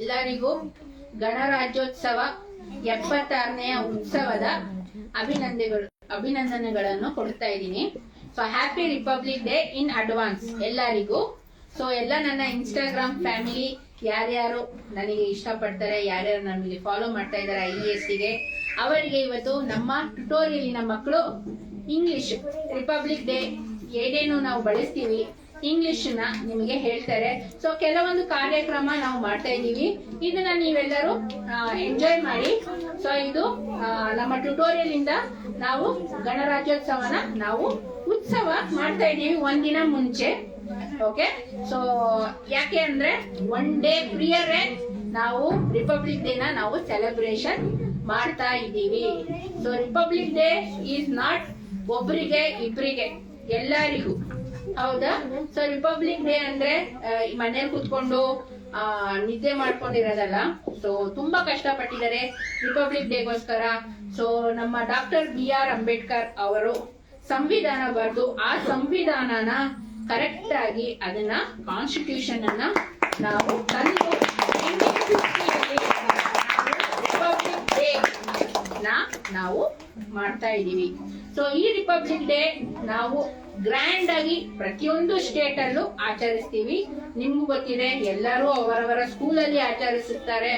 ಎಲ್ಲರಿಗೂ ಗಣರಾಜ್ಯೋತ್ಸವ 76ನೇ ಉತ್ಸವದ ಅಭಿನಂದನೆಗಳನ್ನು ಕೊಡ್ತಾ ಇದ್ದೀನಿ. So happy republic day in advance ಎಲ್ಲರಿಗೂ. ಸೊ ಎಲ್ಲ ನನ್ನ ಇನ್ಸ್ಟಾಗ್ರಾಮ್ ಫ್ಯಾಮಿಲಿ ಯಾರ್ಯಾರು ನನಗೆ ಇಷ್ಟಪಡ್ತಾರೆ, ಯಾರ್ಯಾರು ನನಗೆ ಫಾಲೋ ಮಾಡ್ತಾ ಇದ್ದಾರೆ IESಗೆ, ಅವರಿಗೆ ಇವತ್ತು ನಮ್ಮ ಟ್ಯುಟೋರಿಯಲಿನ ಮಕ್ಕಳು ಇಂಗ್ಲಿಷ್ ರಿಪಬ್ಲಿಕ್ ಡೇ ಏನೇನು ನಾವು ಬಳಸ್ತೀವಿ ಇಂಗ್ಲಿಷ್ ನ ನಿಮಗೆ ಹೇಳ್ತಾರೆ. ಸೊ ಕೆಲವೊಂದು ಕಾರ್ಯಕ್ರಮ ನಾವು ಮಾಡ್ತಾ ಇದೀವಿ, ಇದನ್ನ ನೀವೆಲ್ಲರೂ ಎಂಜಾಯ್ ಮಾಡಿ. ಸೊ ಇದು ನಮ್ಮ ಟ್ಯುಟೋರಿಯಲ್ ಇಂದ ನಾವು ಗಣರಾಜ್ಯೋತ್ಸವನ ನಾವು ಉತ್ಸವ ಮಾಡ್ತಾ ಇದೀವಿ ಒಂದಿನ ಮುಂಚೆ. ಓಕೆ, ಸೊ ಯಾಕೆ ಅಂದ್ರೆ ಒನ್ ಡೇ ಪ್ರಿಯರ್ ನಾವು ರಿಪಬ್ಲಿಕ್ ಡೇನ ನಾವು ಸೆಲೆಬ್ರೇಷನ್ ಮಾಡ್ತಾ ಇದ್ದೀವಿ. So republic day is not ಒಬ್ಬರಿಗೆ ಇಬ್ಬರಿಗೆ, ಎಲ್ಲರಿಗೂ. ಹೌದಾ? ಸೊ ರಿಪಬ್ಲಿಕ್ ಡೇ ಅಂದ್ರೆ ಮನೇಲಿ ಕುತ್ಕೊಂಡು ನಿದ್ದೆ ಮಾಡ್ಕೊಂಡಿರೋದಲ್ಲ. ಸೊ ತುಂಬಾ ಕಷ್ಟಪಟ್ಟಿದ್ದಾರೆ ರಿಪಬ್ಲಿಕ್ ಡೇಗೋಸ್ಕರ. ಸೊ ನಮ್ಮ ಡಾಕ್ಟರ್ BR ಅಂಬೇಡ್ಕರ್ ಅವರು ಸಂವಿಧಾನ ಬರೆದು ಆ ಸಂವಿಧಾನನ ಕರೆಕ್ಟ್ ಆಗಿ ಅದನ್ನ ಕಾನ್ಸ್ಟಿಟ್ಯೂಷನ್ ಅನ್ನ ನಾವು ತಂದು ರಿಪಬ್ಲಿಕ್ ಡೇ ನಾವು ಮಾಡ್ತಾ ಇದೀವಿ. ಸೊ ಈ ರಿಪಬ್ಲಿಕ್ ಡೇ ನಾವು ಗ್ರ್ಯಾಂಡ್ ಆಗಿ ಪ್ರತಿಯೊಂದು ಸ್ಟೇಟ್ ಅಲ್ಲೂ ಆಚರಿಸ್ತೀವಿ. ನಿಮ್ಗೂ ಗೊತ್ತಿದೆ, ಎಲ್ಲರೂ ಅವರವರ ಸ್ಕೂಲಲ್ಲಿ ಆಚರಿಸುತ್ತಾರೆ,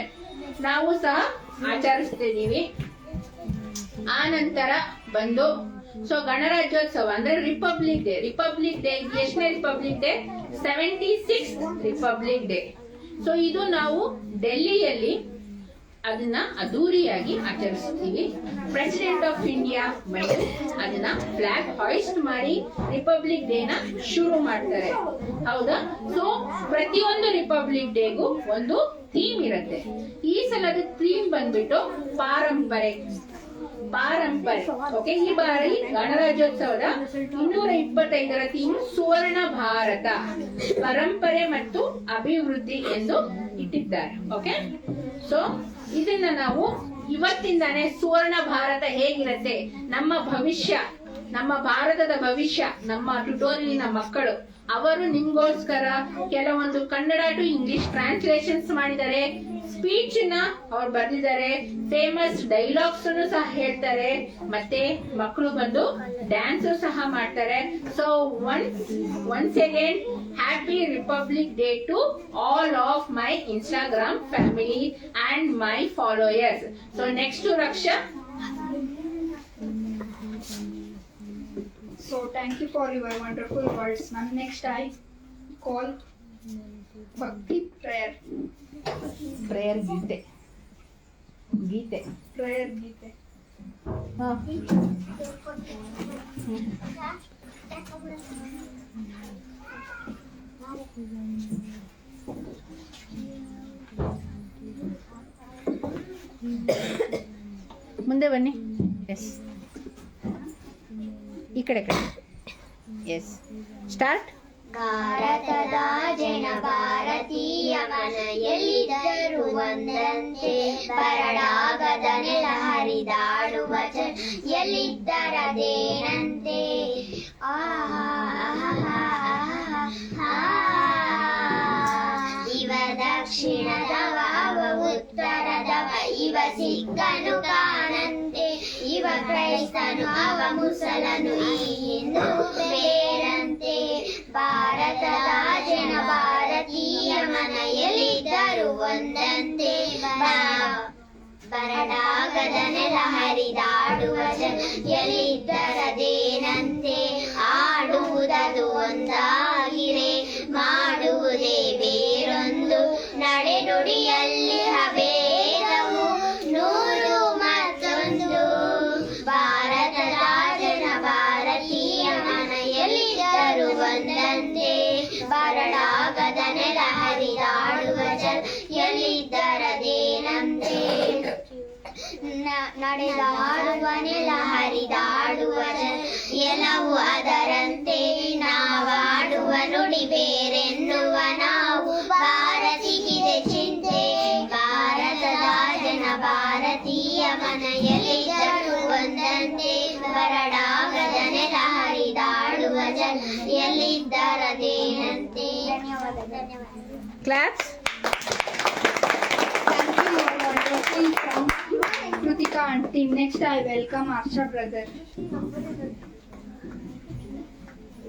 ನಾವು ಸಹ ಆಚರಿಸ್ತಿದೀವಿ. ಆ ನಂತರ ಬಂದು ಸೊ ಗಣರಾಜ್ಯೋತ್ಸವ ಅಂದ್ರೆ ರಿಪಬ್ಲಿಕ್ ಡೇ ಎಷ್ಟನೇ republic day? 76th republic day. So ಇದು ನಾವು ಡೆಲ್ಲಿಯಲ್ಲಿ ಅದನ್ನ ಅದ್ದೂರಿಯಾಗಿ ಆಚರಿಸ್ತೀವಿ. ಪ್ರೆಸಿಡೆಂಟ್ ಆಫ್ ಇಂಡಿಯಾ ಬಂದು ಅದನ್ನ ಫ್ಲಾಗ್ ಹಾಯಿಸ್ಟ್ ಮಾಡಿ ರಿಪಬ್ಲಿಕ್ ಡೇನ ಶುರು ಮಾಡ್ತಾರೆ. ಹೌದಾ? ಸೊ ಪ್ರತಿಯೊಂದು ರಿಪಬ್ಲಿಕ್ ಡೇಗೂ ಒಂದು ಥೀಮ್ ಇರುತ್ತೆ. ಈ ಸಲದ ಥೀಮ್ ಬಂದ್ಬಿಟ್ಟು ಪಾರಂಪರೆ. ಓಕೆ, ಈ ಬಾರಿ ಗಣರಾಜ್ಯೋತ್ಸವದ 225ರ ಥೀಮ್ ಸುವರ್ಣ ಭಾರತ, ಪರಂಪರೆ ಮತ್ತು ಅಭಿವೃದ್ಧಿ ಎಂದು ಇಟ್ಟಿದ್ದಾರೆ. ಓಕೆ, ಸೊ ಇದನ್ನ ನಾವು ಇವತ್ತಿಂದಾನೇ ಸುವರ್ಣ ಭಾರತ ಹೇಗಿರುತ್ತೆ, ನಮ್ಮ ಭವಿಷ್ಯ, ನಮ್ಮ ಭಾರತದ ಭವಿಷ್ಯ, ನಮ್ಮ ಟ್ಯುಟೋರಿಯಲಿನ ಮಕ್ಕಳು ಅವರು ನಿಮ್ಗೋಸ್ಕರ ಕೆಲವೊಂದು ಕನ್ನಡ ಟು ಇಂಗ್ಲಿಷ್ ಟ್ರಾನ್ಸ್ಲೇಷನ್ಸ್ ಮಾಡಿದ್ದಾರೆ. ಸ್ಪೀಚ್ ನ ಅವ್ರು ಬರ್ದಿದ್ದಾರೆ, ಫೇಮಸ್ ಡೈಲಾಗ್ಸ್ ಸಹ ಹೇಳ್ತಾರೆ, ಮತ್ತೆ ಮಕ್ಕಳು ಬಂದು ಡ್ಯಾನ್ಸ್ ಸಹ ಮಾಡ್ತಾರೆ. So once again happy republic day to all of my Instagram family and my followers. So next Raksha. So thank you for your wonderful words, ma'am. Next I call Bhakti prayer. Prayer Gite. Prayer Gite. ಮುಂದೆ ಬನ್ನಿ. Yes, ಈ ಕಡೆ. Yes, start. ಭಾರತದ ಜನ ಭಾರತೀಯ ಮನ ಎಲ್ಲಿದ್ದರೂ ಒಂದಂತೆ, ಬರಡಾಗದ ನೆಲ ಹರಿದಾಡುವ ಜನ ಎಲ್ಲಿದ್ದರದೇನಂತೆ. ಇವ ದಕ್ಷಿಣದವ ಅವ ಉತ್ತರದವ, ಇವ ಸಿಕ್ಕನು ಕಾಣಂತೆ, ಇವ ಕ್ರೈಸ್ತನು ಅವ ಮುಸಲನು, ಈ ಹಿಂದೂ ಬೇರಂತೆ. ಭಾರತದ ಜನ ಭಾರತೀಯ ಮನ ಎಲ್ಲಿದ್ದರೂ ಒಂದಂತೆ, ಬರಡಾಗದ ನೆಲ ಹರಿದಾಡುವ ಜನ ಎಲ್ಲಿದ್ದರದೇನಂತೆ. ಆಡುವುದದು ಒಂದಾಗಿರೆ ಮಾಡುವುದೇ ಬೇರೊಂದು, ನಡೆನುಡಿಯಲ್ಲಿ ಭೇದವು ನೂರು ಮತ್ತೊಂದು. ಭಾರತದ ಜನ ಭಾರತೀಯ ಮನ ಎಲ್ಲಿದ್ದರೂ ಒಂದಂತೆ, ಬರಡಾಗದ ನೆಲ ಹರಿದಾಡುವ ಜನ ಎಲ್ಲಿದ್ದರದೇನಂತೆ. ನಡೆದಾಡುವ ನೆಲ ಹರಿದಾಡುವ ಜನ ಎಲ್ಲವೂ ಅದರಂತೆ, ನಾವಾಡುವ ನುಡಿ ಬೇರೆನ್ನುವ ನಾವು ಭಾರತಿಗಿದೆ ಚಿಂತೆ. ಭಾರತದ ಜನ ಭಾರತೀಯ ಮನ ಎಲ್ಲಿದ್ದರೂ ಒಂದಂತೆ, ಬರಡಾಗದ ನೆಲ ಹರಿದಾಡುವ ಜನ ಎಲ್ಲಿದ್ದರದೇನಂತೆ. Claps. team. Next, I welcome Arsha brother.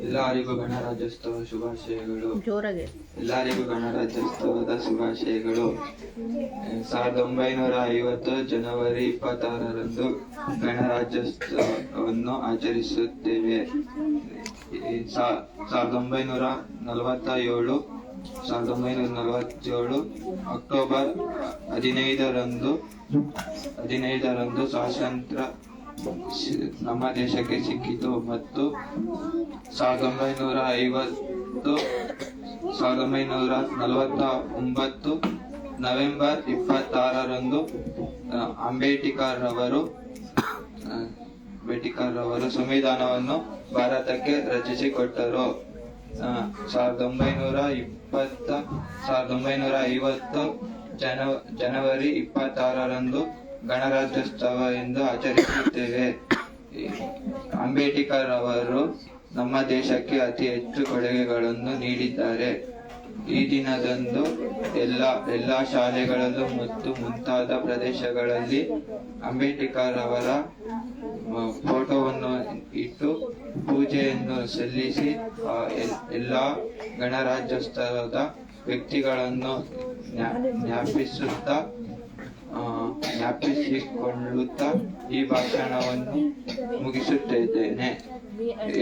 ಎಲ್ಲರಿಗೂ ಗಣರಾಜ್ಯೋತ್ಸವ ಶುಭಾಶಯಗಳು. ಜೋರಾಗಿ ಎಲ್ಲರಿಗೂ ಗಣರಾಜ್ಯೋತ್ಸವದ ಶುಭಾಶಯಗಳು. 1950 ಜನವರಿ 26ರಂದು ಗಣರಾಜ್ಯೋತ್ಸವವನ್ನು ಆಚರಿಸುತ್ತೇವೆ. 1947 ಅಕ್ಟೋಬರ್ 15ರಂದು ಸ್ವಾತಂತ್ರ್ಯ ನಮ್ಮ ದೇಶಕ್ಕೆ ಸಿಕ್ಕಿತು ಮತ್ತು 1949 ನವೆಂಬರ್ 26ರಂದು ಅಂಬೇಡ್ಕರ್ ರವರು ಸಂವಿಧಾನವನ್ನು ಭಾರತಕ್ಕೆ ರಚಿಸಿಕೊಟ್ಟರು. 1950 ಜನವರಿ 26ರಂದು ಗಣರಾಜ್ಯೋತ್ಸವ ಎಂದು ಆಚರಿಸುತ್ತೇವೆ. ಅಂಬೇಡ್ಕರ್ ಅವರು ನಮ್ಮ ದೇಶಕ್ಕೆ ಅತಿ ಹೆಚ್ಚು ಕೊಡುಗೆಗಳನ್ನು ನೀಡಿದ್ದಾರೆ. ಈ ದಿನದಂದು ಎಲ್ಲ ಶಾಲೆಗಳಲ್ಲೂ ಮತ್ತು ಮುಂತಾದ ಪ್ರದೇಶಗಳಲ್ಲಿ ಅಂಬೇಡ್ಕರ್ ಅವರ ಫೋಟೋವನ್ನು ಇಟ್ಟು ಪೂಜೆಯನ್ನು ಸಲ್ಲಿಸಿ ಎಲ್ಲ ಗಣರಾಜ್ಯೋತ್ಸವದ ವ್ಯಕ್ತಿಗಳನ್ನು ಜ್ಞಾಪಿಸಿಕೊಳ್ಳುತ್ತಾ ಈ ಭಾಷಣವನ್ನು ಮುಗಿಸುತ್ತಿದ್ದೇನೆ.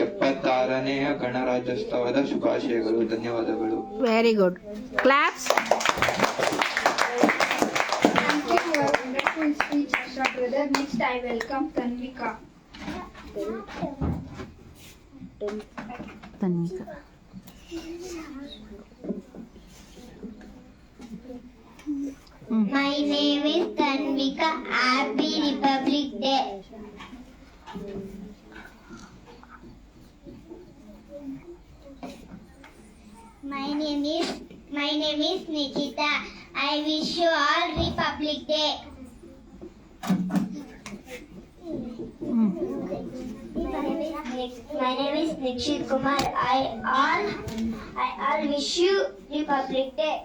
76ನೇಯ ಗಣರಾಜ್ಯೋತ್ಸವದ ಶುಭಾಶಯಗಳು. ಧನ್ಯವಾದಗಳು. Very good. Claps. Thank you for your wonderful speech, Arsha brother. Next, I welcome Tanvika. Tanvika. My name is Tanvika. Happy Republic Day. My name is Nikita. I wish you all Republic Day. My name is Nikshit Kumar. I all wish you Republic Day.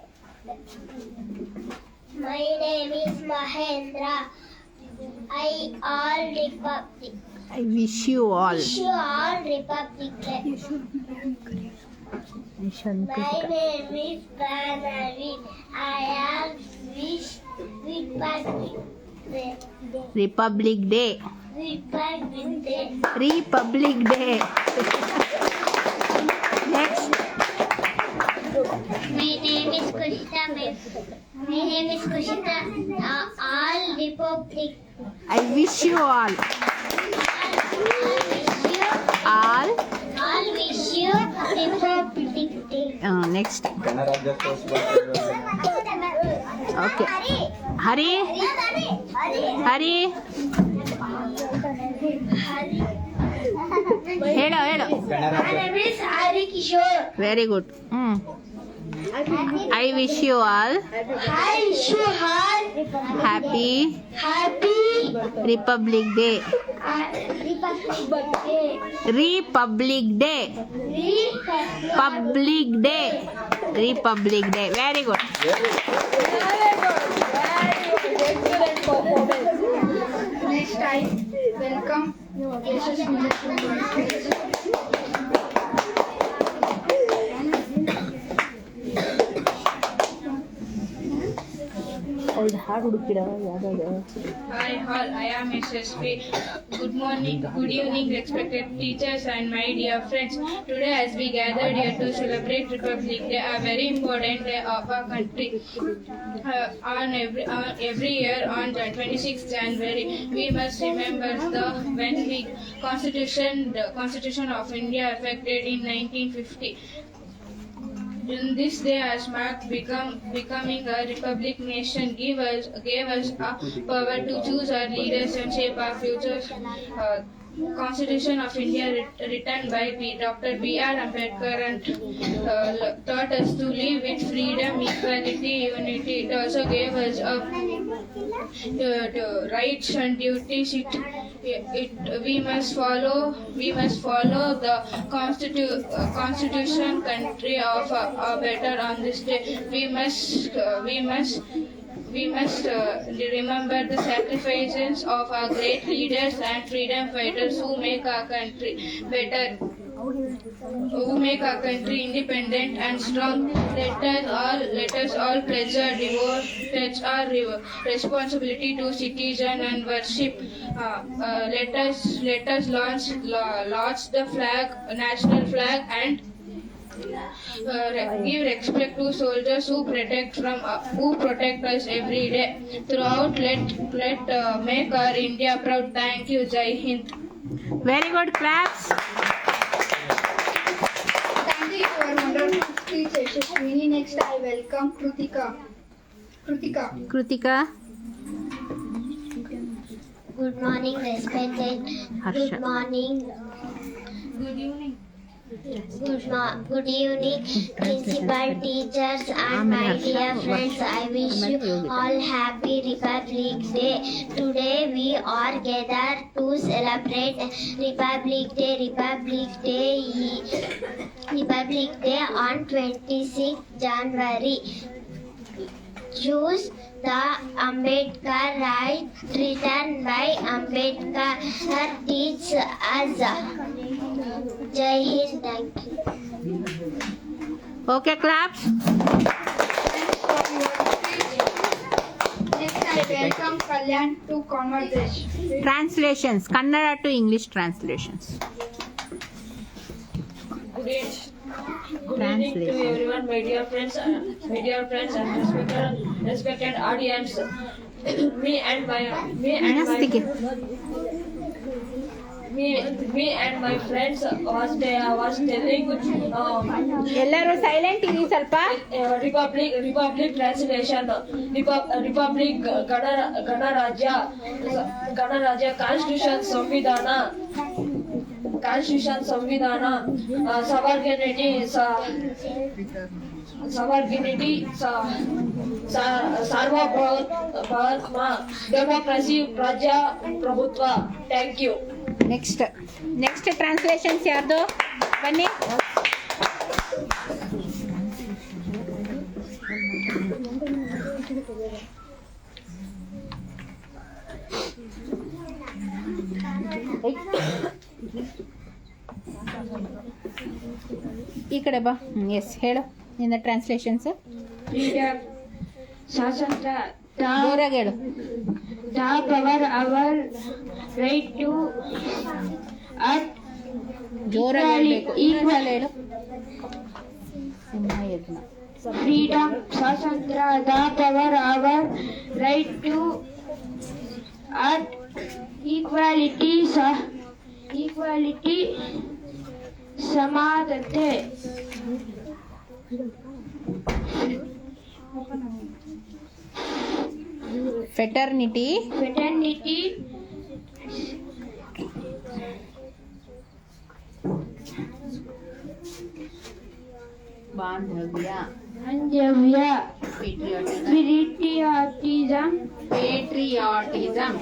My name is Mahendra. I wish you all. wish you all Republic Day. My name is Pranavi. I all wish Republic Day. Republic Day. Republic Day. Next. My name is Kushita. My name is Kushita. All Republic. I wish you all. All. All wish you Republic Day. Next. ಗಣರಾಜ್ಯೋತ್ಸವ ಶುಭಾಶಯಗಳು. Okay. Hari. Hari. ಹೇಳು. My name is Hari Kishore. Very good. I wish you all I wish you all happy happy Republic Day. Republic Day. Public Day. Republic Day. Very good. Next, I welcome ಹಾಡು ಹುಡುಕಿಡ ಯಾವ್ದಾದ್ರು. Hi all, I am SSP. Good morning, good evening, respected teachers and my dear friends. Today as we gathered here to celebrate Republic Day, a very important day of our country. On every year on 26th January, we must remember when the Constitution of India affected in 1950. In this day, as marked becoming a republic nation, gave us a power to choose our leaders and shape our future. Constitution of India written by Dr. B.R. Ambedkar and taught us to live with freedom, equality, unity. It also gave us rights and duties. We must follow the constitution country of better on this day. We must remember the sacrifices of our great leaders and freedom fighters who make our country better, who make our country independent and strong. Let us all pledge our responsibility to citizen and worship. Let us launch the flag, national flag, and give respect to soldiers who protect us every day. Throughout, let make our India proud. Thank you. Jai Hind. Very good, claps. Thank you for wonderful speech, Yashaswini. Next, I welcome Krutika. Krutika. Good morning, respected. Harsha. Good morning. Good evening. Good evening, principal, teachers, and my dear friends. I wish you all happy Republic Day. Today we are gathered to celebrate Republic Day on 26th January. Choose the Ambedkar right written by Ambedkar teach us. Jai Hind. Thank you. Okay, claps. Thanks for your speech. Next, I welcome Kalyan to conversation. Translations. Kannada to English translations. Good evening to everyone, my dear friends and respected audience. Me and my friends was telling ಎಲ್ಲರೂ silent ಇರಿ ಸ್ವಲ್ಪ. Republic translation. Republic ಗಣರಾಜ್ಯ Constitution ಸಂವಿಧಾನ sovereignty ಸಾರ್ವಭೌಮ democracy ಪ್ರಜಾಪ್ರಭುತ್ವ. Thank you. Next translations ಯಾರ್ದು? ಬನ್ನಿ. ಈ ಕಡೆ ಬಾ. ಎಸ್, ಹೇಳು ನಿನ್ನ ಟ್ರಾನ್ಸ್ಲೇಷನ್ಸ್. ಸ್ವಾತಂತ್ರ್ಯ. ಜೋರಾಗಿ ಹೇಳು. The power our right to act. ಜೋರಾಗಿ ಹೇಳಬೇಕು. ಇನ್ನೊಂದ್ಸಲ ಹೇಳು. Freedom. ಸ್ವಾತಂತ್ರ್ಯ. The power our right to act. Equality. ಸಮಾನತೆ. ಫೆಟರ್ನಿಟಿ. ಬಾಂಧವ್ಯ. Patriotism.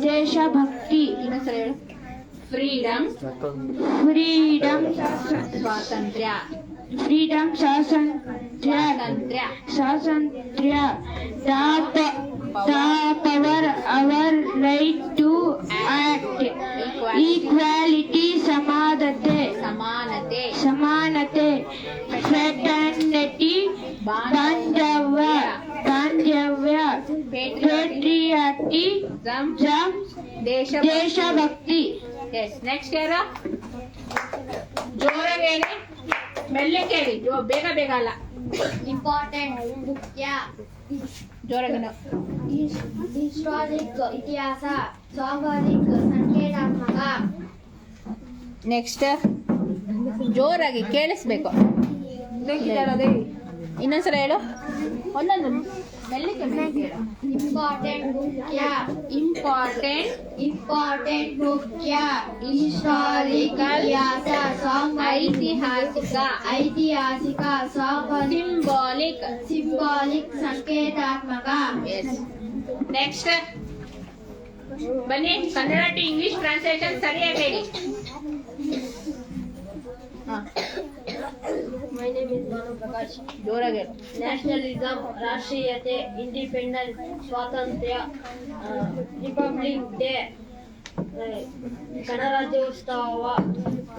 ದೇಶಭಕ್ತಿ. ಇನ್ನೊಂದ್ಸಲ ಹೇಳು. ಫ್ರೀಡಮ್. ಸ್ವಾತಂತ್ರ್ಯ. ಸ್ವಾತಂತ್ರ್ಯ. The power our right to act. Equality. ಸಮಾನತೆ. Fraternity. ಬಾಂಧವ್ಯ. Patriotism. ದೇಶಭಕ್ತಿ. ಎಸ್. ನೆಕ್ಸ್ಟ್ ಯಾರು? ಜೋರಾಗಿ ಹೇಳಿ, ಮೆಲ್ಲಗೆ ಹೇಳಿ. ಬೇಗ ಅಲ್ಲ. Important. ಮುಖ್ಯ. ಜೋರಾಗಿ. ಹಿಸ್ಟಾರಿಕ್. ಇತಿಹಾಸ. ಸಾಂಘಿಕ. ಸಂಕೇತಾತ್ಮಕ. ನೆಕ್ಸ್ಟ್ ಜೋರಾಗಿ ಕೇಳಿಸ್ಬೇಕು. ಇನ್ನೊಂದ್ಸಲ ಹೇಳು. ಒಂದೊಂದು ಮೆಲ್ಲಕ್ಕೆ ಹೇಳು. ಇಂಪಾರ್ಟೆಂಟ್. ಮುಖ್ಯ. ಹಿಸ್ಟಾರಿಕಲ್. ಐತಿಹಾಸಿಕ. ಸಿಂಬಾಲಿಕ್. ಸಂಕೇತಾತ್ಮಕ. ನೆಕ್ಸ್ಟ್ ಬನ್ನಿ. ಕನ್ನಡ ಟು ಇಂಗ್ಲಿಷ್ ಟ್ರಾನ್ಸ್ಲೇಷನ್ ಸರಿಯಾಗಿ ಹೇಳಿ. My name is Banu Prakash. ಜೋರಾಗಿ ಹೇಳು. ನ್ಯಾಷನಲಿಸಮ್ ರಾಷ್ಟ್ರೀಯತೆ ಇಂಡಿಪೆಂಡೆನ್ಸ್ ಸ್ವಾತಂತ್ರ್ಯ ರಿಪಬ್ಲಿಕ್ ಡೇ ಗಣರಾಜ್ಯೋತ್ಸವ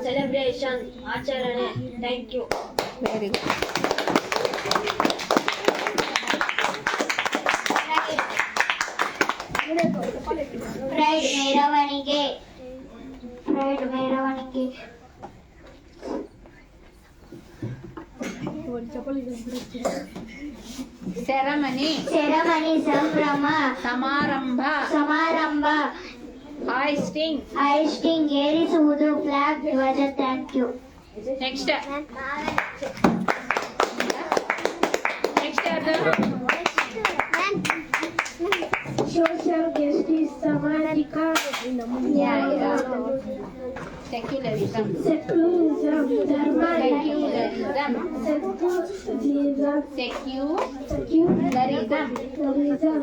ಸೆಲೆಬ್ರೇಷನ್ ಆಚರಣೆ. Thank you. Very good. Pride ಮೆರವಣಿಗೆ. ಪ್ರೈಡ್ ಮೆರವಣಿಗೆ. ಸೆರೆಮನಿ ಸೆರೆಮನಿ ಸಂಭ್ರಮ ಸಮಾರಂಭ ಸಮಾರಂಭ ಹಾಯ್ಸ್ಟಿಂಗ್ ಹೈಸ್ಟಿಂಗ್ ಏರಿಸುವುದು ಫ್ಲಾಗ್ ಧ್ವಜ. Thank you. ನೆಕ್ಸ್ಟ್ ಅದು ಸೋಷಿಯಲ್ ಜಸ್ಟಿಸ್ ಸಾಮಾಜಿಕ ನ್ಯಾಯ. ಸೆಕ್ಯುಲರಿಸಂ ಸೆಕ್ಯುಲರಿಸಂ ಧರ್ಮ ಸೆಕ್ಯುಲರಿಸಂ ಸೆಕ್ಯುಲರಿಸಂ ಸೆಕ್ಯುಲರಿಸಂ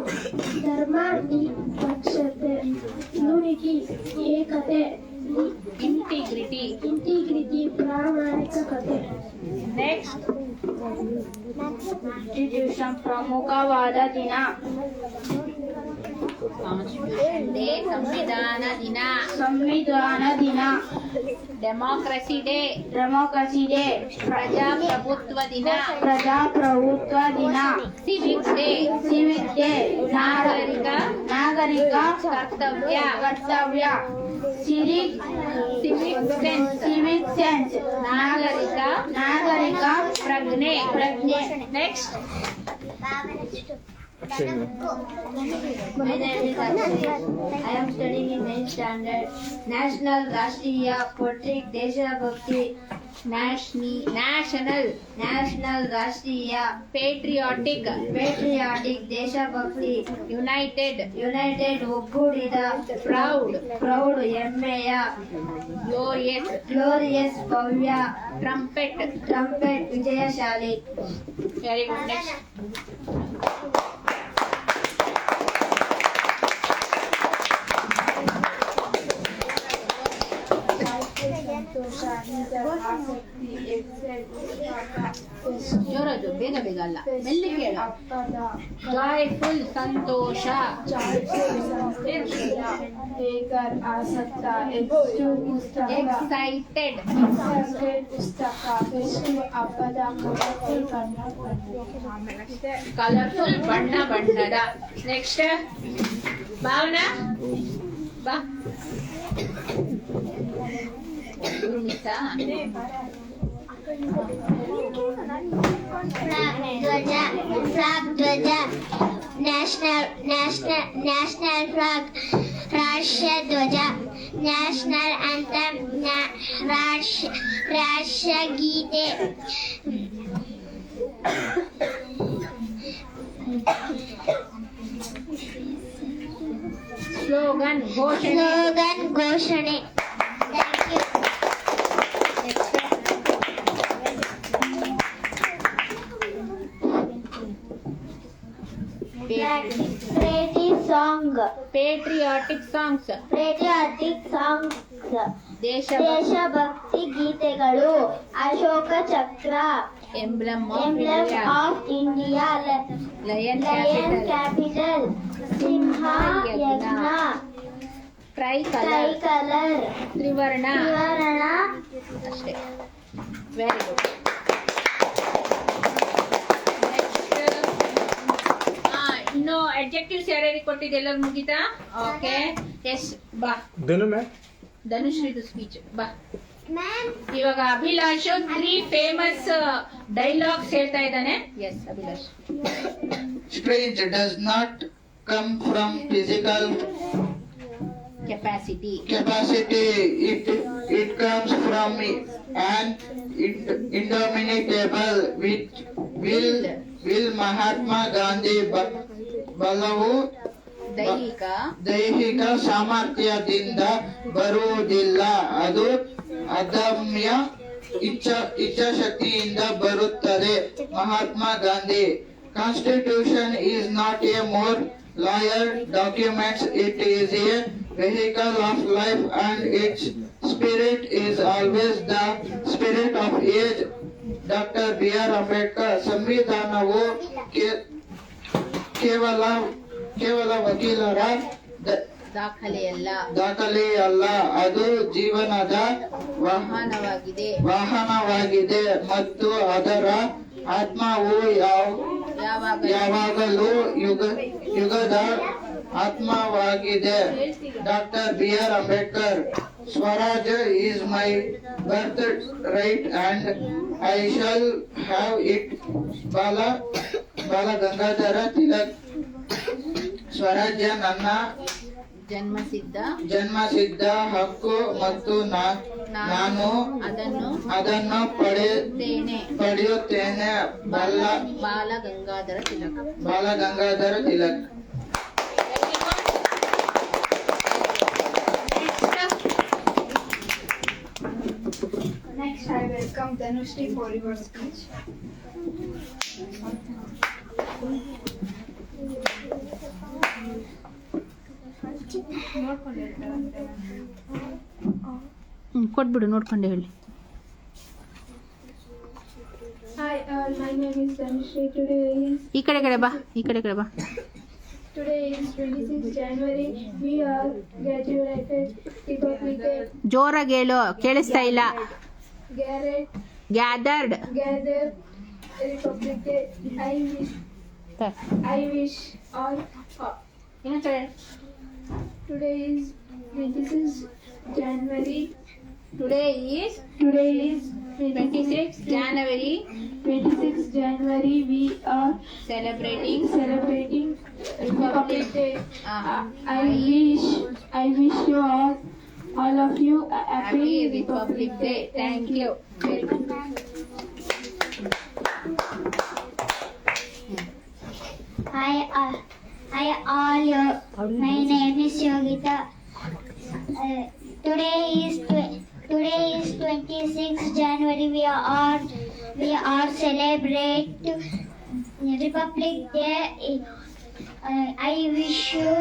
ಧರ್ಮ ನಿರಪೇಕ್ಷತೆ ಯೂನಿಟಿ ಏಕತೆ ಇಂಟಿಗ್ರಿಟಿ ಇಂಟಿಗ್ರಿಟಿ ಪ್ರಾಮಾಣಿಕತೆ. ನೆಕ್ಸ್ಟ್ ಕಾನ್ಸ್ಟಿಟ್ಯೂಷನ್ ಪ್ರಮುಖವಾದ ದಿನ. ಕಾನ್ಸ್ಟಿಟ್ಯೂಷನ್ ಡೇ ಸಂವಿಧಾನ ದಿನ ಸಂವಿಧಾನ ದಿನ. ಡೆಮಾಕ್ರಸಿ ಡೇ ಡೆಮೋಕ್ರಸಿ ಡೇ ಪ್ರಜಾಪ್ರಭುತ್ವ ದಿನ ಪ್ರಜಾಪ್ರಭುತ್ವ ದಿನ. ಸಿವಿಕ್ ಡೇ ಸಿವಿಕ್ ಡೇ ನಾಗರಿಕ ನಾಗರಿಕ ಕರ್ತವ್ಯ ಕರ್ತವ್ಯ. ಸಿವಿಕ್ ಸಿವಿಕ್ ಸೆನ್ಸ್ ನಾಗರಿಕ ನಾಗರಿಕ ಪ್ರಜ್ಞೆ ಪ್ರಜ್ಞೆ. Next My name is Akshay. I am studying in 9th standard. National ರಾಷ್ಟ್ರೀಯ ಪೊಟ್ರಿಕ್ ದೇಶಭಕ್ತಿ. ನ್ಯಾಷನಲ್ ರಾಷ್ಟ್ರೀಯ ಪೇಟ್ರಿಯಾಟಿಕ್ ಪೇಟ್ರಿಯಾಟಿಕ್ ದೇಶಭಕ್ತಿ. ಯುನೈಟೆಡ್ ಒಗ್ಗೂಡಿದ. ಪ್ರೌಡ್ ಹೆಮ್ಮೆಯ. ಗ್ಲೋರಿಯಸ್ ಭವ್ಯ. ಟ್ರಂಪೆಟ್ ವಿಜಯಶಾಲಿ. Very good. ನೆಕ್ಸ್ಟ್ ಜೋರಾಜು ಬೇಗ ಬೇಗ ಅಲ್ಲ ಮೆಲ್ಲಿಗೆ ಹೇಳು. ಜಾಯ್ಫುಲ್ ಸಂತೋಷ ಆಸಕ್ತ. ಎಕ್ಸೈಟೆಡ್ ಪುಸ್ತಕ. ಹಬ್ಬದ ಕಲರ್ಫುಲ್ ಬಣ್ಣದ. ನೆಕ್ಸ್ಟ್ ಭಾವನಾ ಬಾ. ಫ್ಲಾಗ್ ಧ್ವಜ. ನ್ಯಾಷನಲ್ ಫ್ಲಾಗ್ ರಾಷ್ಟ್ರ ಧ್ವಜ. ನ್ಯಾಷನಲ್ ಆಂಥಮ್ ರಾಷ್ಟ್ರಗೀತೆ. ಸ್ಲೋಗನ್ ಘೋಷಣೆ. Thank you. ಪೇಟ್ರಿಯಾಟಿಕ್ ಸಾಂಗ್ಸ್ ದೇಶಭಕ್ತಿ ಗೀತೆಗಳು. Ashoka Chakra. Emblem of India. Lion capital. ಸಿಂಹ ಯಜ್ಞ. ಟ್ರೈಕಲರ್ ತ್ರಿವರ್ಣ ಅಷ್ಟೇ. Very good. ಇನ್ನು ಅಡ್ಜೆಕ್ಟಿವ್ಸ್ ಯಾರ್ಯಾರಿಗೆ ಕೊಟ್ಟಿದ್ದು ಎಲ್ಲರೂ ಮುಗಿತಾ? ಓಕೆ. ಎಸ್ ಬಾ ಧನುಶ್ರೀದು ಸ್ಪೀಚ್ ಬಾ. ಇವಾಗ ಅಭಿಲಾಷ್ 3 ಫೇಮಸ್ ಡೈಲಾಗ್ಸ್ ಹೇಳ್ತಾ ಇದ್ದಾನೆ. Yes Abhilash. Strength does not come from physical capacity. It comes from an indomitable will. Mahatma Gandhi ಬಲವು ದೈಹಿಕ ಸಾಮರ್ಥ್ಯದಿಂದ ಬರುವುದಿಲ್ಲ, ಅದು ಅದಮ್ಯ ಇಚ್ಛಾಶಕ್ತಿಯಿಂದ ಬರುತ್ತದೆ. Mahatma Gandhi. Constitution is not a more lawyer documents, it is a vehicle of life and its spirit is always the spirit of age. Doctor B.R. Ambedkar. ಸಂವಿಧಾನವು ಕೇವಲ ವಕೀಲರ ದಾಖಲೆಯಲ್ಲ, ಅದು ಜೀವನದ ವಾಹನವಾಗಿದೆ ಮತ್ತು ಅದರ ಆತ್ಮವು ಯಾವಾಗಲೂ ಯುಗದ ಆತ್ಮವಾಗಿದೆ. Doctor B.R. Ambedkar. Swaraj is my birthright and I shall have it. ಬಾಲ ಗಂಗಾಧರ ತಿಲಕ್. ಸ್ವರಾಜ್ಯ ನನ್ನ ಜನ್ಮಸಿದ್ಧ ಹಕ್ಕು ಮತ್ತು ನಾನು ಅದನ್ನು ಪಡೆಯುತ್ತೇನೆ. ಬಾಲ Gangadhara Tilak. Next, I welcome Dhanushri for your speech. ಕೊಟ್ಬಿಡು, ನೋಡ್ಕೊಂಡೆ ಹೇಳಿ. Hi, my name is Dhanushri. ಈ ಕಡೆ ಬಾ. Today is 26 January. We are graduated Republic Day. ಜೋರಾಗಿ ಹೇಳು, ಕೇಳಿಸ್ತಾ ಇಲ್ಲ. Gathered gathered. Republic Day. I wish all. Today is 26 January. Today is 26 January. 26 January. We are Celebrating Republic Day. I wish you all of you a Happy Republic Day. Thank you. Very good. Hi all. My name is Yogita. Today is 26 January. We are celebrate Republic Day. I wish you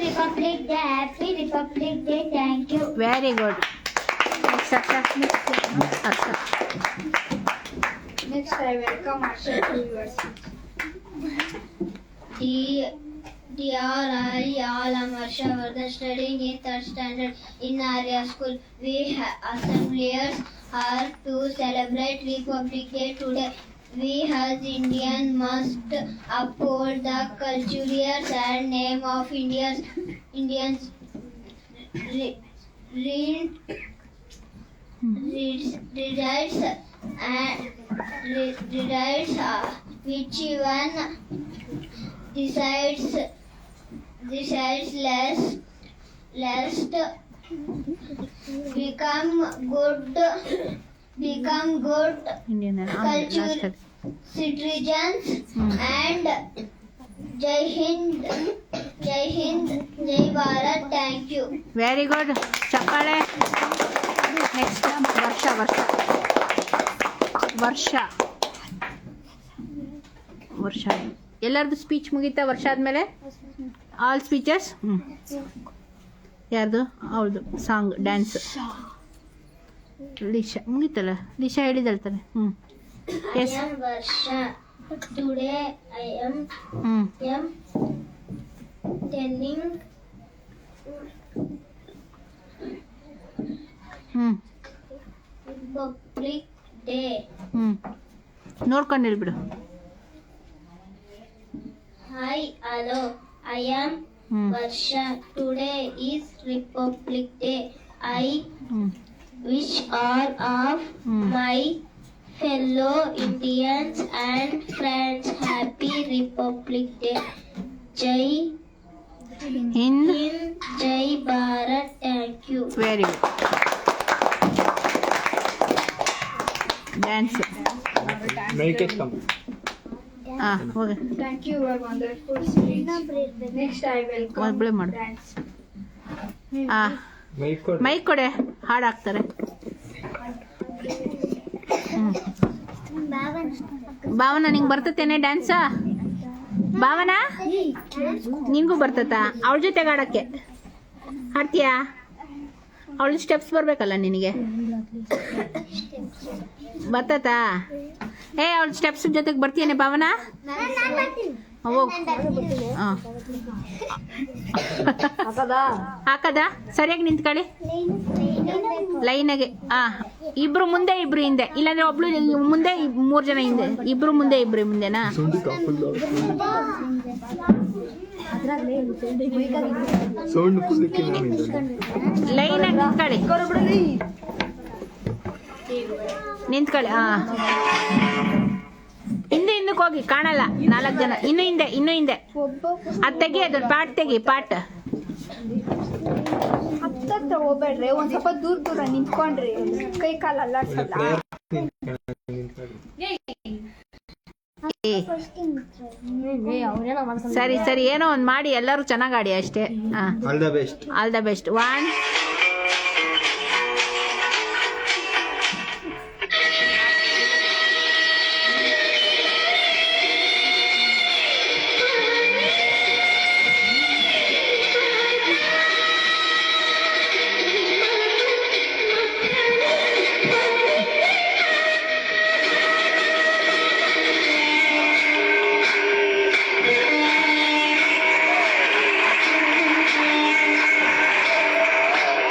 Republic Day. Happy Republic Day. Thank you. Very good. Next, I welcome Asha to your speech. Dear all, I'm Harsha Vardhan, studying in 3rd standard in Arya School. We assemblies are to celebrate Republic Day today. We as Indians must uphold the cultures and name of Indians. Rights which one decides lest become good Indian culture citizens and Jai Hind, Jai Bharat. Thank you. Very good. ಚಪ್ಪಾಳೆ. Next, ವರ್ಷ. ಎಲ್ಲರದು speech ಮುಗೀತಾ? ವರ್ಷ ಆದ್ಮೇಲೆ all speeches. ಯಾರ್ದು? ಅವಳದು song, dance. Lisha ಮುಗೀತಲ್ಲ. ಲಿಶಾ ಹೇಳಿದಳ್ತಾರೆ. I am Varsha. Today I am telling Republic Day. ನೋಡ್ಕೊಂಡು ಹೇಳ್ಬಿಡು. Hi, hello. I am Varsha. Today is Republic Day. I wish all of my fellow Indians and friends happy Republic Day. Jai Hind. Jai Bharat. Thank you. Very good. Dance. Make it come. ಹೋಗಿ. Thank you, a wonderful speech. Next, I welcome ಒಬ್ಬಳೆ ಮಾಡು. dance. Make ಕೊಡೆ, ಹಾಡು ಹಾಕ್ತಾರೆ. ಭಾವನಾ, ನಿಂಗೆ ಬರ್ತತೇನೆ dance? Bhavana ನಿನ್ಗೂ ಬರ್ತತ ಅವಳ ಜೊತೆಗೆ ಆಡಕ್ಕೆ ಆಡ್ತೀಯಾ? ಅವಳ ಸ್ಟೆಪ್ಸ್ ಬರ್ಬೇಕಲ್ಲ ನಿನಗೆ, ಬರ್ತತಾ? ಅವಳ ಸ್ಟೆಪ್ಸ್ ಜೊತೆಗೆ ಬರ್ತೀಯನೆ ಭಾವನಾ? ಹೋಗ್ ಹಾಂ ಹಾಕದ ಸರಿಯಾಗಿ ನಿಂತ್ಕೊಳ್ಳಿ ಲೈನಾಗೆ. ಇಬ್ರು ಮುಂದೆ ಇಬ್ರು ಹಿಂದೆ, ಇಲ್ಲಾಂದ್ರೆ ಒಬ್ಳು ಮುಂದೆ 3 ಜನ ಹಿಂದೆ, ಇಬ್ರು ಮುಂದೆ ಇಬ್ರು ಮುಂದೆನಾ? ಲೈನಾಗಿ ನಿಂತ್ಕೊಳ್ಳಿ, ನಿಂತ್ಕೊಳ್ಳಿ. ಹಿಂದಕ್ಕೆ ಹೋಗಿ, ಕಾಣಲ್ಲ 4 ಜನ. ಇನ್ನು ಹಿಂದೆ ಅದು ತೆಗಿ, ಅದು ಪಾಟ್ ತೆಗಿ, ಪಾಟ್. ಹತ್ತತ್ರ ಹೋಗ್ಬೇಡ್ರಿ, ಒಂದ್ ಸ್ವಲ್ಪ ದೂರ ನಿಂತ್ಕೊಂಡ್ರಿ, ಕೈ ಕಾಲು ಅಲ್ಲಾಡ್ಸಲ್ಲ. ಸರಿ ಏನೋ ಒಂದು ಮಾಡಿ, ಎಲ್ಲರೂ ಚೆನ್ನಾಗಿ ಆಡಿ ಅಷ್ಟೇ. All the best. 1 Happy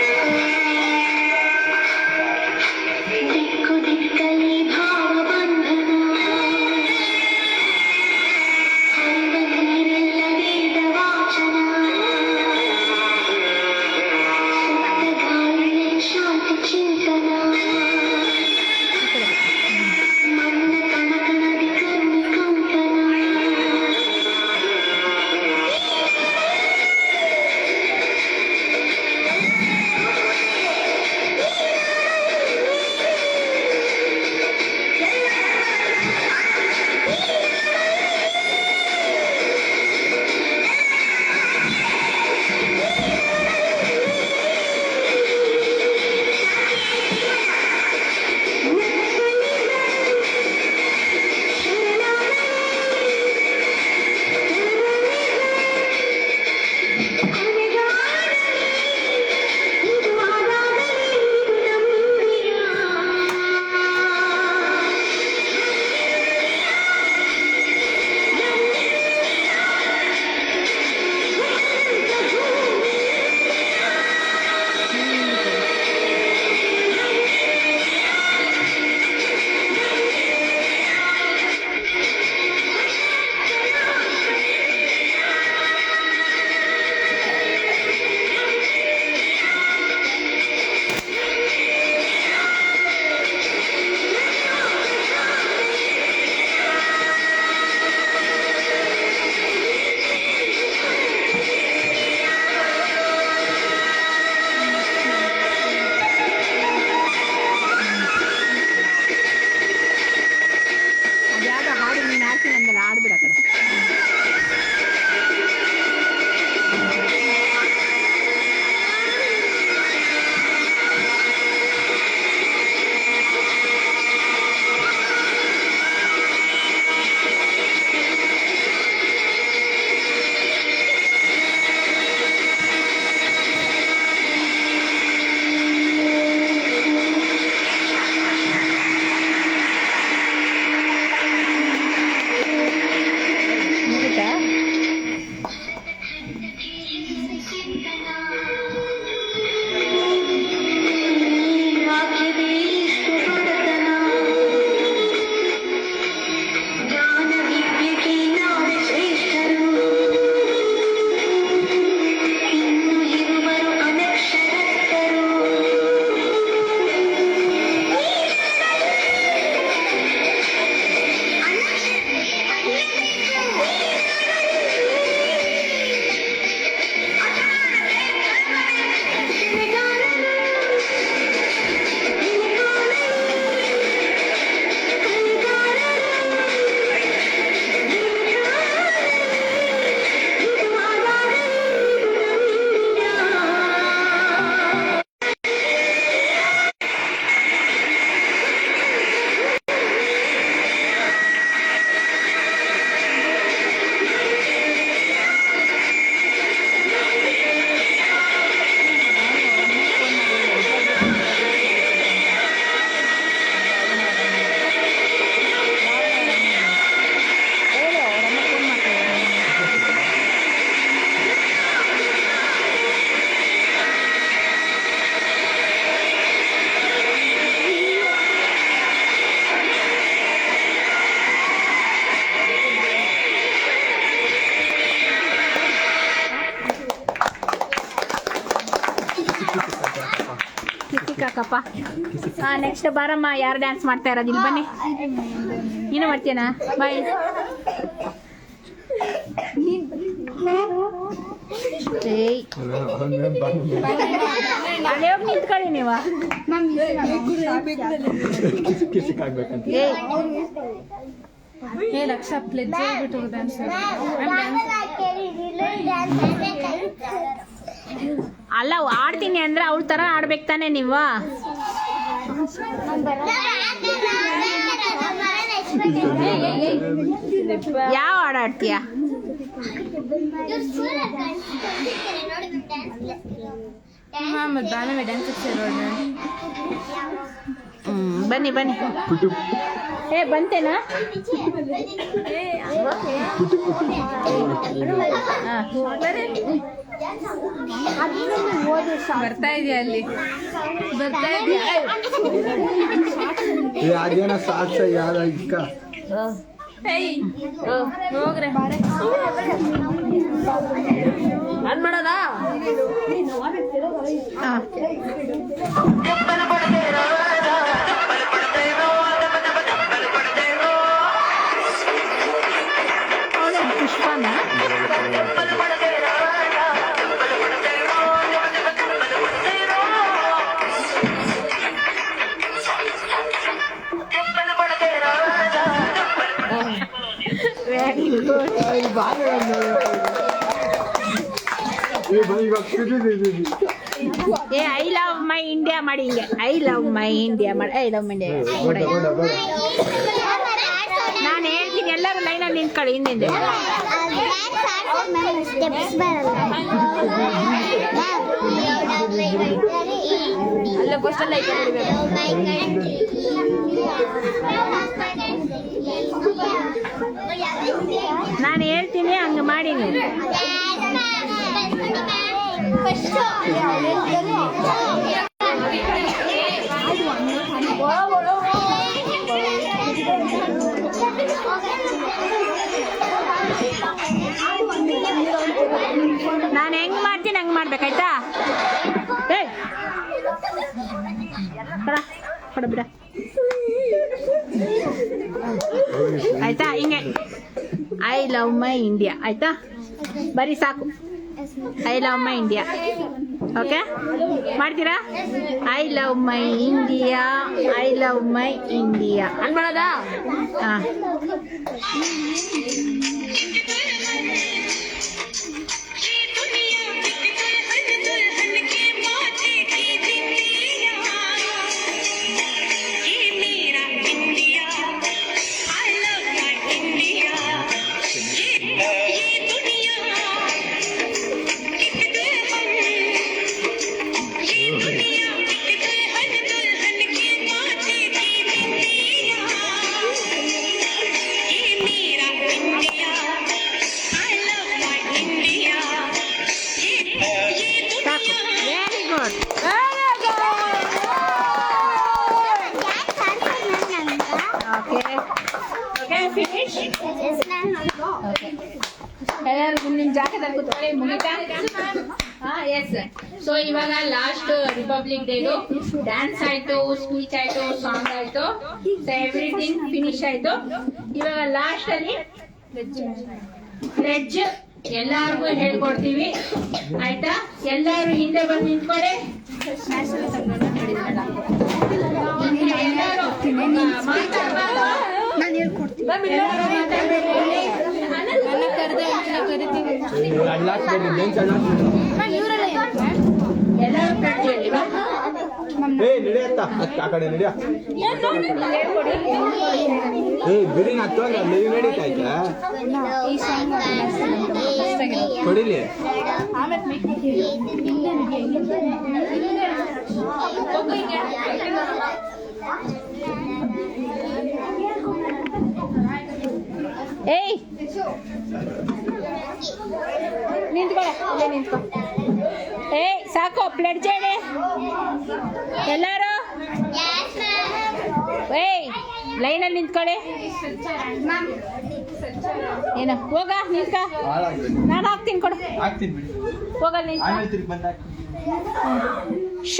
ಕಿಸಿ ಕಾಕಪ್ಪ. ನೆಕ್ಸ್ಟ್ ಬಾರಮ್ಮ, ಯಾರು ಡ್ಯಾನ್ಸ್ ಮಾಡ್ತಾ ಇರೋದು ಇಲ್ಲಿ ಬನ್ನಿ. ನೀನು ಮಾಡ್ತೀಯನಾ? ಬಾಯ್. ಏಯ್ ಅಲ್ಲೇ ಹೋಗಿ ನಿಂತ್ಕೊಳ್ಳಿ ನೀವು. Hey, Raksha, let's go to dance. ಅಲ್ಲ ಆಡ್ತೀನಿ ಅಂದ್ರೆ ಅವಳ ತರ ಆಡ್ಬೇಕು ತಾನೆ ನೀವು. ಯಾವ ಹಾಡು ಆಡ್ತೀಯ? ಬನ್ನಿ ಬನ್ನಿ. ಬಂತೇನಾ? ಬರ್ತಾ ಇದೆಯಾ ಅಲ್ಲಿ? ಬರ್ತಾ ಇದೆಯಾ ಸಾಕ್ಷ ಯಾರ ಇಕ್ಕ ಹೋಗ್ರೆ ಅನ್ ಮಾಡೋದ. ಪುಷ್ಪನ ಐ ಲವ್ ಮೈ ಇಂಡಿಯಾ ಮಾಡಿ ಹಿಂಗೆ. ಐ ಲವ್ ಮೈ ಇಂಡಿಯಾ ಮಾಡಿ. I love my India. ನಾನು ಹೇಳ್ತೀನಿ, ಎಲ್ಲರೂ ಲೈನಲ್ಲಿ ನಿಂತ್ಕೊಳ್ಳಿ ಹಿಂದೆ. ಅಲ್ಲ ಕ್ವಶನ್ ಲೈಕ್ ನಾನು ಹೇಳ್ತೀನಿ ಹಂಗೆ ಮಾಡಿ ನೀವು. ನಾನು ಹೆಂಗ್ ಮಾಡ್ತೀನಿ ಹಂಗೆ ಮಾಡ್ಬೇಕಾಯ್ತಾ? ಕೊಡ ಬಿಡ ಆಯ್ತಾ? ಹಿಂಗೆ ಐ ಲವ್ ಮೈ ಇಂಡಿಯಾ ಆಯ್ತಾ? ಬರೀ ಸಾಕು, I love my India. Okay, ಮಾಡ್ತೀರಾ? I love my India, I love my India ಅನ್ಬೇಡದಾ? ಹಾಂ. ಎಲ್ಲರೂ ನಿಮ್ಮ ಜಾಗದಲ್ಲಿ ಕೂತ್ಕೊಳ್ಳಿ. ಮುಗಿತಾ? ಎಸ್. ಸೊ ಇವಾಗ ಲಾಸ್ಟ್ ರಿಪಬ್ಲಿಕ್ ಡೇದು ಡ್ಯಾನ್ಸ್ ಆಯ್ತು, ಸ್ಪೀಚ್ ಆಯ್ತು, ಸಾಂಗ್ ಆಯ್ತು, ಸೊ ಎವ್ರಿಥಿಂಗ್ ಫಿನಿಶ್ ಆಯ್ತು. ಇವಾಗ ಲಾಸ್ಟ್ ಅಲ್ಲಿ ಪ್ಲೆಡ್ಜ್ ಎಲ್ಲಾರ್ಗು ಹೇಳ್ಕೊಡ್ತೀವಿ ಆಯ್ತಾ? ಎಲ್ಲಾರು ಹಿಂದೆ ಬಂದು ನಿಂತ್ಕೊಳ್ಳಿ. ಎಲ್ಲರೂ ಮಾತಾಡ್ಬಾರ್ದು. ನಾನು ಹೇಳ್ಕೊಡ್ತೀನಿ. ಎಲ್ಲರೂ ಪ್ಲೆಡ್ಜ್ ಹೇಳಿ. ನಡೆಯತ್ತ ಆ ಕಡೆ ನಡೆಯ. ಬಿಡಿ ನಡೀತಾ ಇದ್ದ ಕೊಡಿಲಿ. ಏಯ್ ನಿಂತ್ಕೊ. ಏಯ್ ಸಾಕು, ಪ್ಲೇಟ್ ಹೇಳಿ ಎಲ್ಲರೂ. ಏಯ್ ಲೈನಲ್ಲಿ ನಿಂತ್ಕೊಳ್ಳಿ. ಏನು ಹೋಗ ನಿಂತ್ಕ. ನಾನು ಹಾಕ್ತೀನಿ ಕೊಡು. ಹಾಕ್ತೀನಿ ಬಿಡಿ. ಹೋಗಲ್ಲ ನಿಂತ್ಕ. ಆಮೇಲೆ ತಿರ್ಗಿ ಬಂದು ಹಾಕ್ತೀನಿ. ಶ.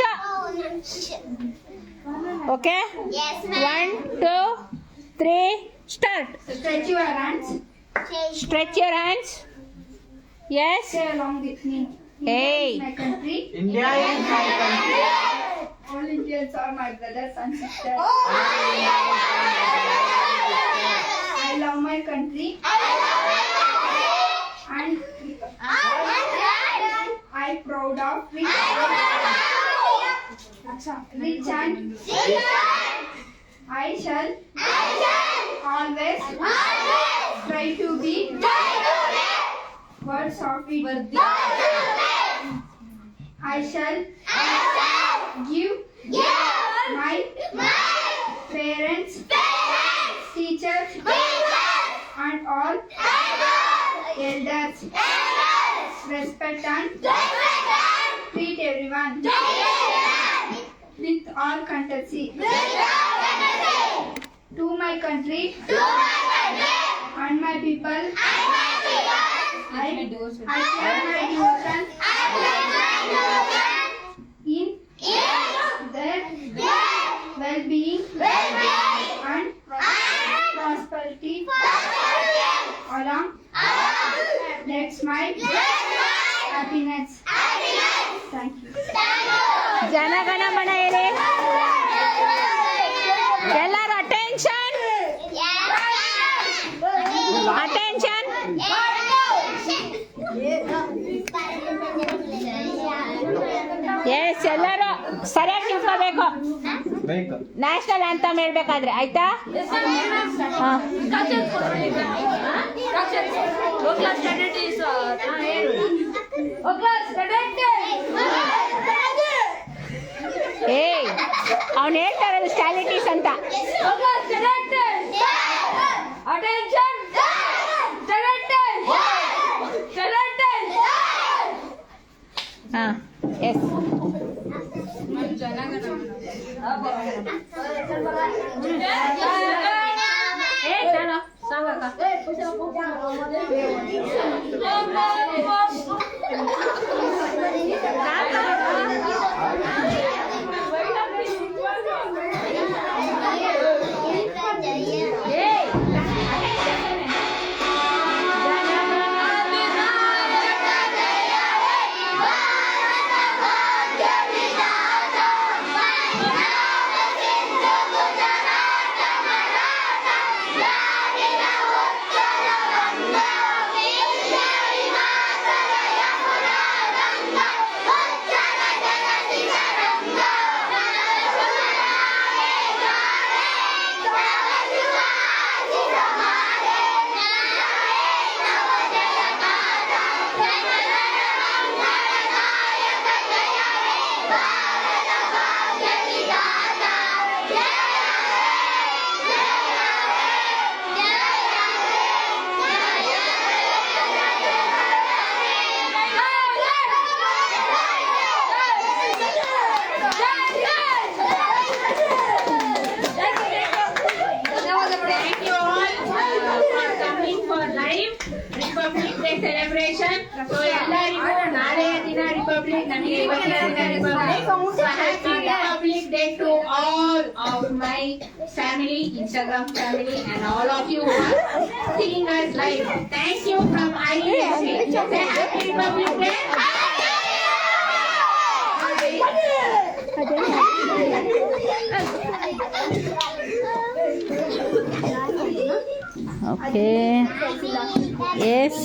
Okay. Yes, 1, 2, 3 start. Stretch your hands. Stretch your hands. Yes. Say along with me. Hey. India is my country. India is my country. All Indians are my brothers and sisters. I love my country. And I proud of rich and I shall always try to be words of it. I shall give my parents, teachers, and all elders respect and treat everyone with all courtesy. To my country and my people, I pledge my devotion in their well-being and prosperity along. That's my happiness. Thank you. ಜನಗಣ ಮನ ಹೇಳಿ. ಎಲ್ಲರೂ attention. Attention. S ಎಲ್ಲರೂ ಸರಿಯಾಗಿ ನಿಂತ್ಕೋಬೇಕು. ಬೇಕು. National anthem ಹೇಳ್ಬೇಕಾದ್ರೆ ಆಯ್ತಾ? ಹಾಂ. ಏಯ್ ಅವ್ನು ಹೇಳ್ತಾ ಇರೋದು ಸ್ಟ್ಯಾಲಿಟೀಸ್ ಅಂತ. ಹಾಂ ಎಸ್. ಸೆಲೆಬ್ರೇಷನ್. ಸೊ ಎಲ್ಲರಿಗೂ ನಾಳೆಯ ದಿನ ರಿಪಬ್ಲಿಕ್, ನಮಗೆ ಇವತ್ತಿನ ದಿನ republic. Republic day to all of my family, Instagram family, and all of you who are seeing us live. Thank you from IUC. Say Happy Republic Day. Okay. Yes.